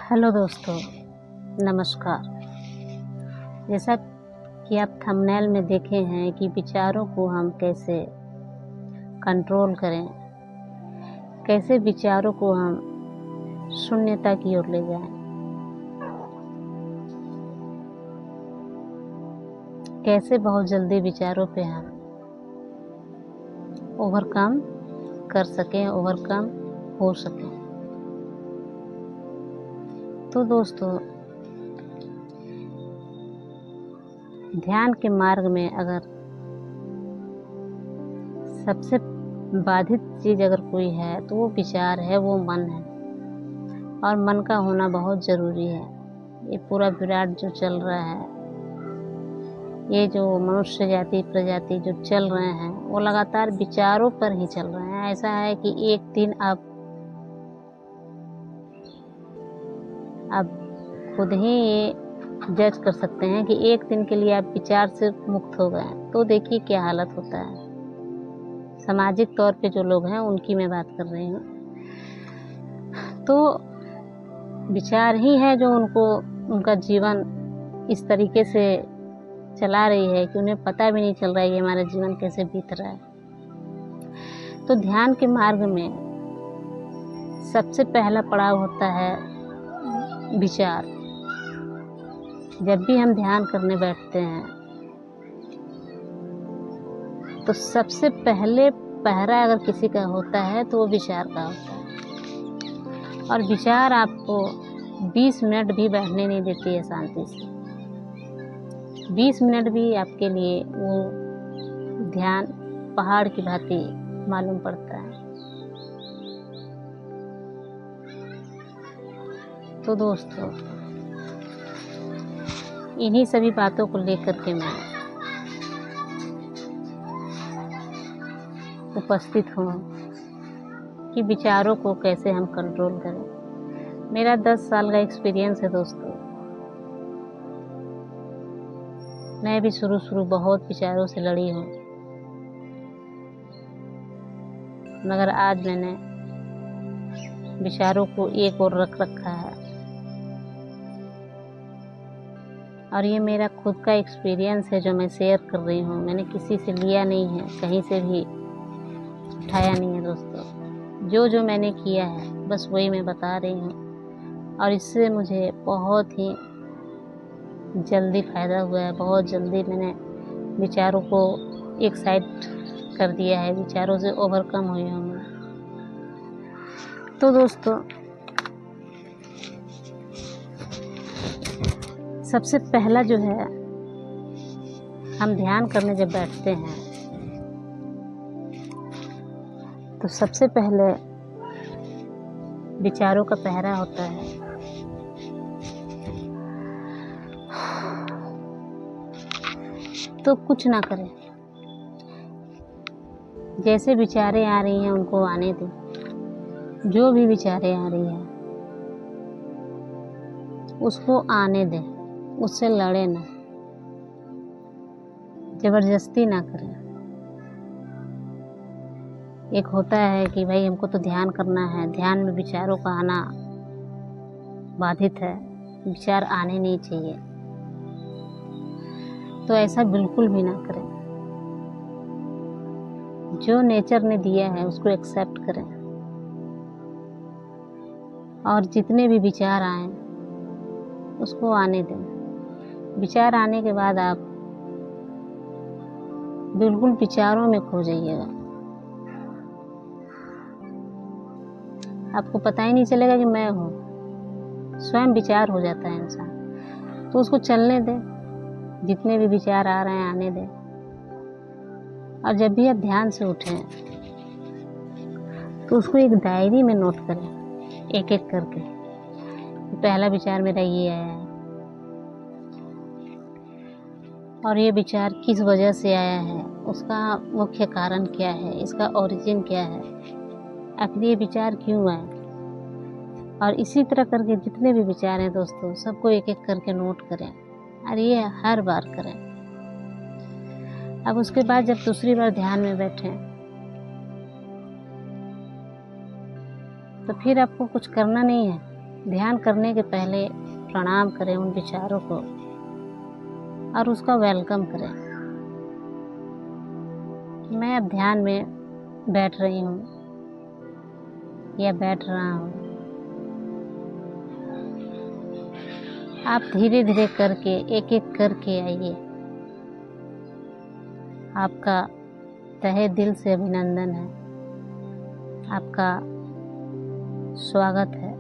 Hello दोस्तों, नमस्कार। जैसा कि आप थंबनेल में देखे हैं कि विचारों को हम कैसे कंट्रोल करें, कैसे विचारों को हम शून्यता की ओर ले जाएं, कैसे बहुत जल्दी विचारों पे हम ओवरकम कर सकें, ओवरकम हो सकें। तो दोस्तों, ध्यान के मार्ग में अगर सबसे बाधित चीज़ अगर कोई है तो वो विचार है, वो मन है। और मन का होना बहुत ज़रूरी है। ये पूरा विराट जो चल रहा है, ये जो मनुष्य जाति प्रजाति जो चल रहे हैं, वो लगातार विचारों पर ही चल रहे हैं। ऐसा है कि एक दिन आप खुद ही ये जज कर सकते हैं कि एक दिन के लिए आप विचार से मुक्त हो गए तो देखिए क्या हालत होता है। सामाजिक तौर पे जो लोग हैं उनकी मैं बात कर रही हूँ। तो विचार ही है जो उनका जीवन इस तरीके से चला रही है कि उन्हें पता भी नहीं चल रहा है कि हमारा जीवन कैसे बीत रहा है। तो ध्यान के मार्ग में सबसे पहला पड़ाव होता है विचार। जब भी हम ध्यान करने बैठते हैं तो सबसे पहले पहरा अगर किसी का होता है तो वो विचार का होता है। और विचार आपको 20 मिनट भी बैठने नहीं देती है शांति से। 20 मिनट भी आपके लिए वो ध्यान पहाड़ की भांति मालूम पड़ता है। तो दोस्तों, इन्हीं सभी बातों को लेकर के मैं उपस्थित हूँ कि विचारों को कैसे हम कंट्रोल करें। मेरा 10 साल का एक्सपीरियंस है दोस्तों। मैं भी शुरू बहुत विचारों से लड़ी हूँ, मगर आज मैंने विचारों को एक ओर रख रखा है। और ये मेरा खुद का एक्सपीरियंस है जो मैं शेयर कर रही हूँ। मैंने किसी से लिया नहीं है, कहीं से भी उठाया नहीं है दोस्तों। जो मैंने किया है बस वही मैं बता रही हूँ। और इससे मुझे बहुत ही जल्दी फ़ायदा हुआ है। बहुत जल्दी मैंने विचारों को एक साइड कर दिया है, विचारों से ओवरकम हुई हूँ मैं। तो दोस्तों, सबसे पहला जो है, हम ध्यान करने जब बैठते हैं तो सबसे पहले विचारों का पहरा होता है। तो कुछ ना करें, जैसे विचारें आ रही हैं उनको आने दें। जो भी विचारें आ रही हैं उसको आने दें, उससे लड़े ना, जबरदस्ती ना करें। एक होता है कि भाई हमको तो ध्यान करना है, ध्यान में विचारों का आना बाधित है, विचार आने नहीं चाहिए। तो ऐसा बिल्कुल भी ना करें। जो नेचर ने दिया है उसको एक्सेप्ट करें। और जितने भी विचार आए उसको आने दें। विचार आने के बाद आप बिल्कुल विचारों में खो जाइएगा। आपको पता ही नहीं चलेगा कि मैं हूँ। स्वयं विचार हो जाता है इंसान। तो उसको चलने दें, जितने भी विचार आ रहे हैं आने दें। और जब भी आप ध्यान से उठें तो उसको एक डायरी में नोट करें, एक एक करके। पहला विचार मेरा ये आया है और ये विचार किस वजह से आया है, उसका मुख्य कारण क्या है, इसका ओरिजिन क्या है, आखिर ये विचार क्यों आए। और इसी तरह करके जितने भी विचार हैं दोस्तों, सबको एक एक करके नोट करें और ये हर बार करें। अब उसके बाद जब दूसरी बार ध्यान में बैठें तो फिर आपको कुछ करना नहीं है, ध्यान करने के पहले प्रणाम करें उन विचारों को और उसका वेलकम करें। मैं अब ध्यान में बैठ रही हूँ या बैठ रहा हूँ। आप धीरे धीरे करके एक एक करके आइए। आपका तहे दिल से अभिनंदन है, आपका स्वागत है।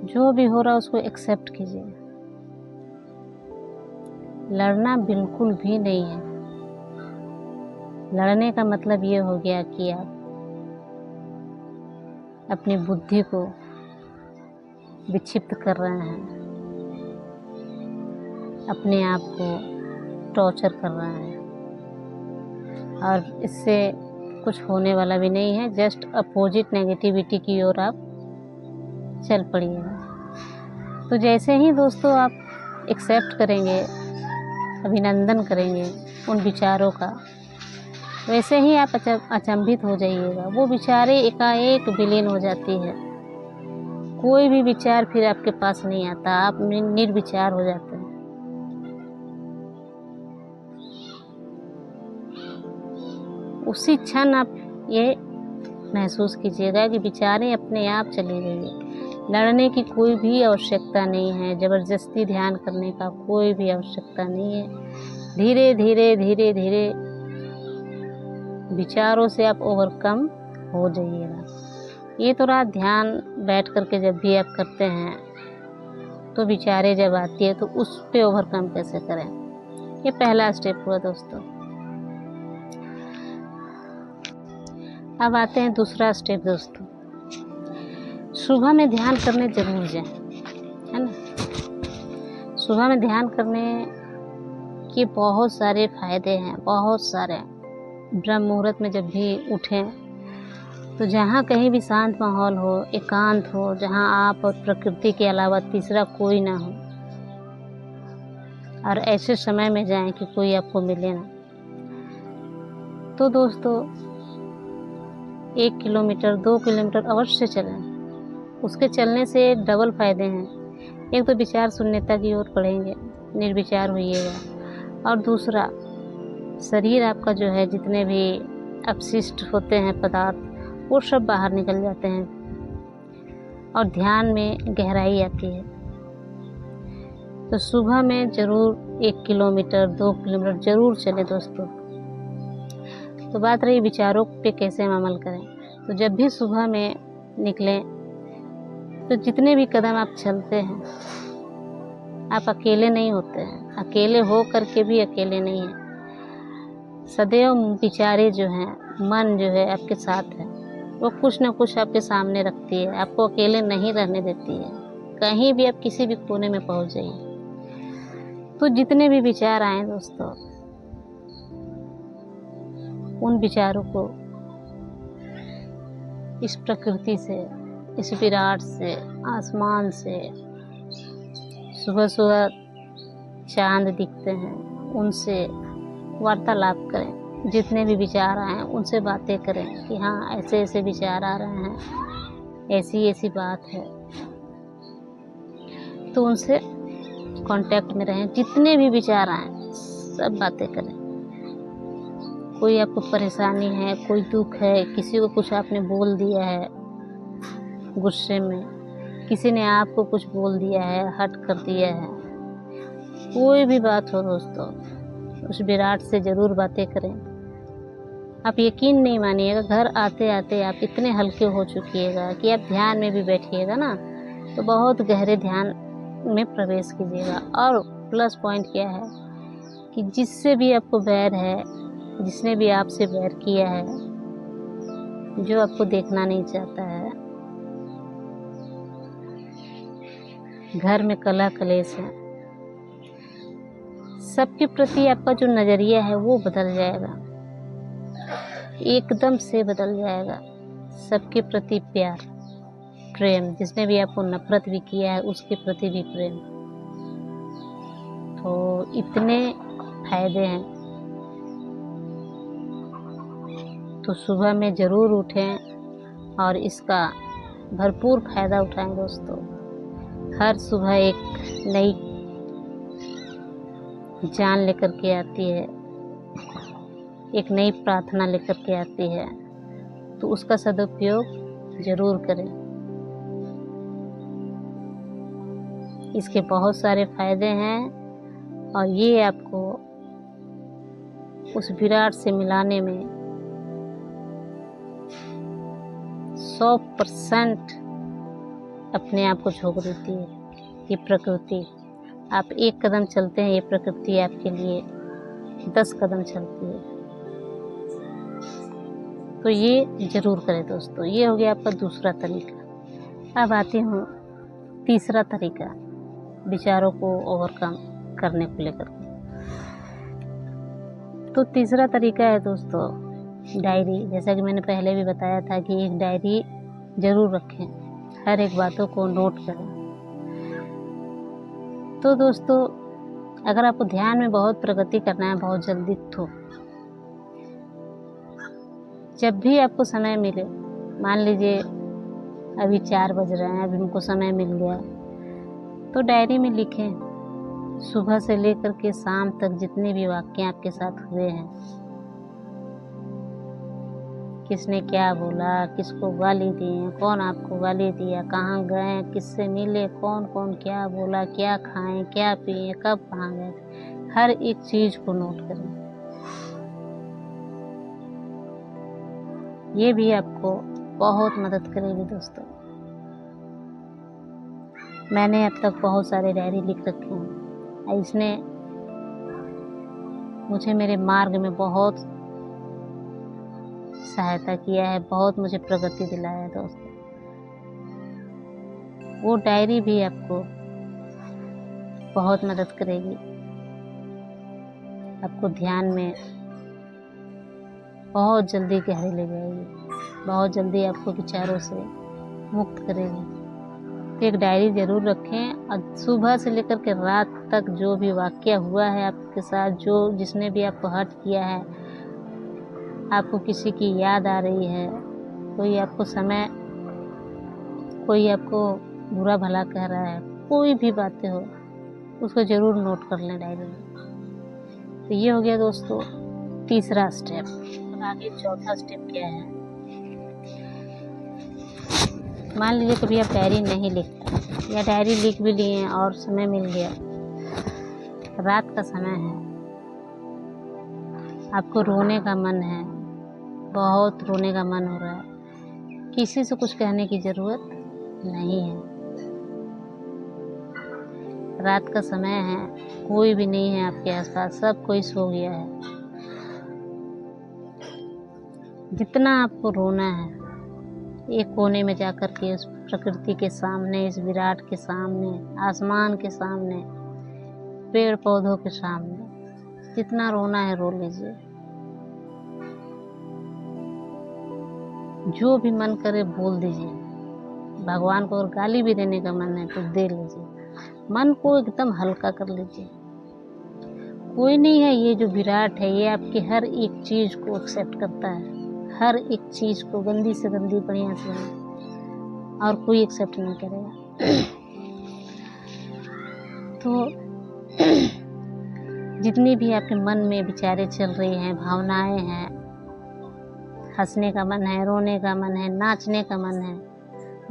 जो भी हो रहा उसको एक्सेप्ट कीजिए। लड़ना बिल्कुल भी नहीं है। लड़ने का मतलब ये हो गया कि आप अपनी बुद्धि को विक्षिप्त कर रहे हैं, अपने आप को टॉर्चर कर रहे हैं और इससे कुछ होने वाला भी नहीं है। जस्ट अपोजिट नेगेटिविटी की ओर आप चल पड़िएगा। तो जैसे ही दोस्तों आप एक्सेप्ट करेंगे, अभिनंदन करेंगे उन विचारों का, वैसे ही आप अचंभित हो जाइएगा। वो विचारें एकाएक विलीन हो जाती है। कोई भी विचार फिर आपके पास नहीं आता, आप निर्विचार हो जाते हैं। उसी क्षण आप ये महसूस कीजिएगा कि विचारें अपने आप चली गई। लड़ने की कोई भी आवश्यकता नहीं है, जबरदस्ती ध्यान करने का कोई भी आवश्यकता नहीं है। धीरे धीरे धीरे धीरे विचारों से आप ओवरकम हो जाइएगा। ये तो रात ध्यान बैठ करके जब भी आप करते हैं तो विचारें जब आती है तो उस पे ओवरकम कैसे करें, ये पहला स्टेप हुआ दोस्तों। अब आते हैं दूसरा स्टेप दोस्तों। सुबह में ध्यान करने जरूर जाएं, है ना। सुबह में ध्यान करने के बहुत सारे फायदे हैं, बहुत सारे। ब्रह्म मुहूर्त में जब भी उठें तो जहाँ कहीं भी शांत माहौल हो, एकांत हो, जहाँ आप और प्रकृति के अलावा तीसरा कोई ना हो, और ऐसे समय में जाएं कि कोई आपको मिले ना। तो दोस्तों 1 किलोमीटर 2 किलोमीटर अवश्य चलें। उसके चलने से डबल फायदे हैं। एक तो विचार शून्यता की ओर बढ़ेंगे, निर्विचार होइएगा, और दूसरा शरीर आपका जो है जितने भी अपशिष्ट होते हैं पदार्थ, वो सब बाहर निकल जाते हैं और ध्यान में गहराई आती है। तो सुबह में ज़रूर 1 किलोमीटर 2 किलोमीटर ज़रूर चलें दोस्तों। तो बात रही विचारों पे कैसे हम अमल करें। तो जब भी सुबह में निकलें तो जितने भी कदम आप चलते हैं, आप अकेले नहीं होते हैं। अकेले हो करके भी अकेले नहीं हैं। सदैव विचारें जो हैं, मन जो है आपके साथ है, वो कुछ ना कुछ आपके सामने रखती है, आपको अकेले नहीं रहने देती है। कहीं भी आप किसी भी कोने में पहुंच जाइए, तो जितने भी विचार आए दोस्तों, उन विचारों को इस प्रकृति से, इस विराट से, आसमान से, सुबह सुबह चांद दिखते हैं, उनसे वार्तालाप करें। जितने भी विचार आए उनसे बातें करें कि हाँ ऐसे ऐसे विचार आ रहे हैं, ऐसी ऐसी बात है। तो उनसे कांटेक्ट में रहें। जितने भी विचार आए सब बातें करें। कोई आपको परेशानी है, कोई दुख है, किसी को कुछ आपने बोल दिया है गुस्से में, किसी ने आपको कुछ बोल दिया है, हर्ट कर दिया है, कोई भी बात हो दोस्तों, उस विराट से ज़रूर बातें करें। आप यकीन नहीं मानिएगा, घर आते आते आप इतने हल्के हो चुकिएगा कि आप ध्यान में भी बैठिएगा ना तो बहुत गहरे ध्यान में प्रवेश कीजिएगा। और प्लस पॉइंट क्या है कि जिससे भी आपको बैर है, जिसने भी आपसे बैर किया है, जो आपको देखना नहीं चाहता है, घर में कलह कलेश है, सबके प्रति आपका जो नज़रिया है वो बदल जाएगा, एकदम से बदल जाएगा। सबके प्रति प्यार, प्रेम, जिसने भी आपको नफरत भी किया है उसके प्रति भी प्रेम। तो इतने फायदे हैं। तो सुबह में ज़रूर उठें, और इसका भरपूर फ़ायदा उठाएं दोस्तों। हर सुबह एक नई जान लेकर के आती है, एक नई प्रार्थना लेकर के आती है, तो उसका सदुपयोग ज़रूर करें। इसके बहुत सारे फ़ायदे हैं और ये आपको उस विराट से मिलाने में 100% अपने आप को झोंक देती है ये प्रकृति। आप एक कदम चलते हैं, ये प्रकृति आपके लिए 10 कदम चलती है। तो ये ज़रूर करें दोस्तों। ये हो गया आपका दूसरा तरीका। अब आती हूँ तीसरा तरीका, विचारों को ओवरकम करने को लेकर। तो तीसरा तरीका है दोस्तों डायरी। जैसा कि मैंने पहले भी बताया था कि एक डायरी ज़रूर रखें, हर एक बातों को नोट करें। तो दोस्तों अगर आपको ध्यान में बहुत प्रगति करना है बहुत जल्दी, तो जब भी आपको समय मिले, मान लीजिए अभी 4 बज रहे हैं, अभी हमको समय मिल गया, तो डायरी में लिखें सुबह से लेकर के शाम तक जितने भी वाक़ये आपके साथ हुए हैं। किसने क्या बोला, किसको गाली दी, कौन आपको गाली दिया, कहाँ गए, किससे मिले, कौन कौन क्या बोला, क्या खाएं, क्या पिए, कब कहाँ गए, हर एक चीज़ को नोट करें। ये भी आपको बहुत मदद करेगी दोस्तों। मैंने अब तक बहुत सारे डायरी लिख रखे हैं, इसने मुझे मेरे मार्ग में बहुत सहायता किया है, बहुत मुझे प्रगति दिलाया है दोस्तों। वो डायरी भी आपको बहुत मदद करेगी, आपको ध्यान में बहुत जल्दी गहरे ले जाएगी, बहुत जल्दी आपको विचारों से मुक्त करेगी। तो एक डायरी ज़रूर रखें और सुबह से लेकर के रात तक जो भी वाक़या हुआ है आपके साथ, जो जिसने भी आपको हर्ट किया है, आपको किसी की याद आ रही है, कोई आपको बुरा भला कह रहा है, कोई भी बातें हो, उसको ज़रूर नोट कर लें डायरी में। तो ये हो गया दोस्तों तीसरा स्टेप। अब आगे चौथा स्टेप क्या है। मान लीजिए कभी आप डायरी नहीं लिखते या डायरी लिख भी लिए और समय मिल गया, रात का समय है, आपको रोने का मन है, बहुत रोने का मन हो रहा है, किसी से कुछ कहने की ज़रूरत नहीं है। रात का समय है, कोई भी नहीं है आपके आसपास, सब कोई सो गया है। जितना आपको रोना है, एक कोने में जाकर के उस प्रकृति के सामने, इस विराट के सामने, आसमान के सामने, पेड़ पौधों के सामने, जितना रोना है रो लीजिए। जो भी मन करे बोल दीजिए। भगवान को और गाली भी देने का मन है तो दे लीजिए। मन को एकदम हल्का कर लीजिए। कोई नहीं है, ये जो विराट है ये आपकी हर एक चीज़ को एक्सेप्ट करता है, हर एक चीज़ को, गंदी से गंदी, बढ़िया से, और कोई एक्सेप्ट नहीं करेगा। तो जितनी भी आपके मन में विचारें चल रही हैं, भावनाएं हैं, हंसने का मन है, रोने का मन है, नाचने का मन है,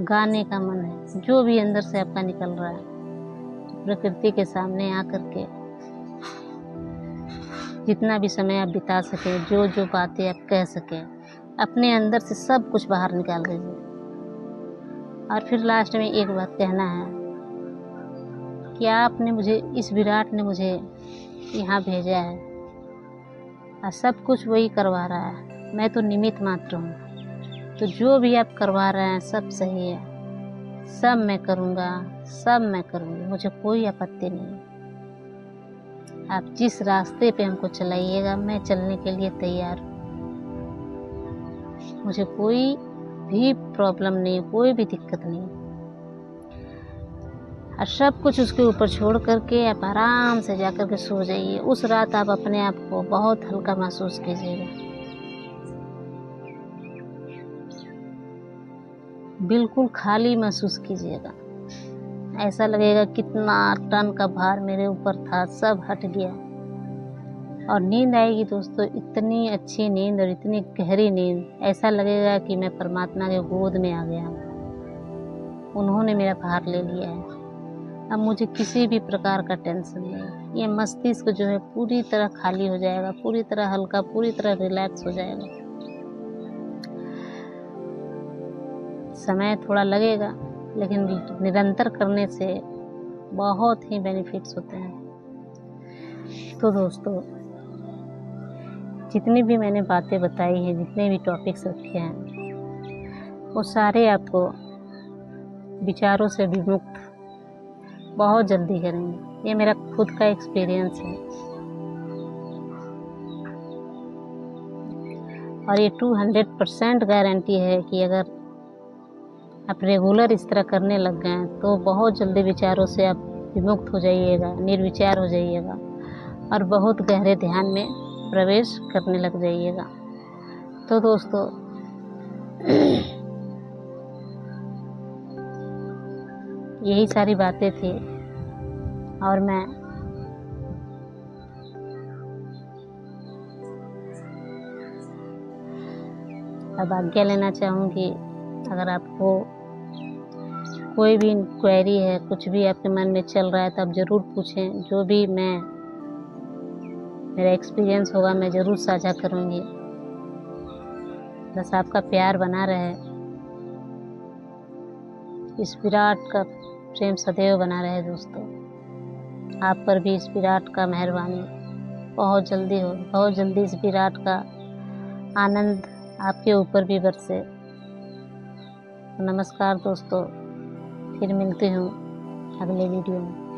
गाने का मन है, जो भी अंदर से आपका निकल रहा है, प्रकृति के सामने आकर के जितना भी समय आप बिता सके, जो जो बातें आप कह सके, अपने अंदर से सब कुछ बाहर निकाल दीजिए। और फिर लास्ट में एक बात कहना है कि आपने मुझे, इस विराट ने मुझे यहाँ भेजा है और सब कुछ वही करवा रहा है, मैं तो निमित्त मात्र हूँ। तो जो भी आप करवा रहे हैं सब सही है, सब मैं करूँगा, सब मैं करूँगी, मुझे कोई आपत्ति नहीं। आप जिस रास्ते पे हमको चलाइएगा, मैं चलने के लिए तैयार हूँ। मुझे कोई भी प्रॉब्लम नहीं, कोई भी दिक्कत नहीं। और सब कुछ उसके ऊपर छोड़ करके आप आराम से जाकर के सो जाइए। उस रात आप अपने आप को बहुत हल्का महसूस कीजिएगा। बिल्कुल खाली महसूस कीजिएगा। ऐसा लगेगा कितना टन का भार मेरे ऊपर था, सब हट गया। और नींद आएगी दोस्तों, इतनी अच्छी नींद और इतनी गहरी नींद, ऐसा लगेगा कि मैं परमात्मा के गोद में आ गया हूँ। उन्होंने मेरा भार ले लिया है। अब मुझे किसी भी प्रकार का टेंशन नहीं। ये मस्तिष्क जो है पूरी तरह खाली हो जाएगा, पूरी तरह हल्का, पूरी तरह रिलैक्स हो जाएगा। समय थोड़ा लगेगा, लेकिन निरंतर करने से बहुत ही बेनिफिट्स होते हैं। तो दोस्तों, जितनी भी मैंने बातें बताई हैं, जितने भी टॉपिक्स रखे हैं, वो सारे आपको विचारों से विमुक्त बहुत जल्दी करेंगे। ये मेरा खुद का एक्सपीरियंस है और ये 200% गारंटी है कि अगर आप रेगुलर इस तरह करने लग गए तो बहुत जल्दी विचारों से आप विमुक्त हो जाइएगा, निर्विचार हो जाइएगा और बहुत गहरे ध्यान में प्रवेश करने लग जाइएगा। तो दोस्तों, यही सारी बातें थी और मैं अब आज्ञा लेना चाहूँगी। अगर आपको कोई भी इंक्वायरी है, कुछ भी आपके मन में चल रहा है तो आप ज़रूर पूछें। जो भी मेरा एक्सपीरियंस होगा मैं ज़रूर साझा करूँगी। बस आपका प्यार बना रहे, इस विराट का प्रेम सदैव बना रहे दोस्तों। आप पर भी इस विराट का मेहरबानी बहुत जल्दी इस विराट का आनंद आपके ऊपर भी बरसे। नमस्कार दोस्तों, फिर मिलती हूँ अगले वीडियो में।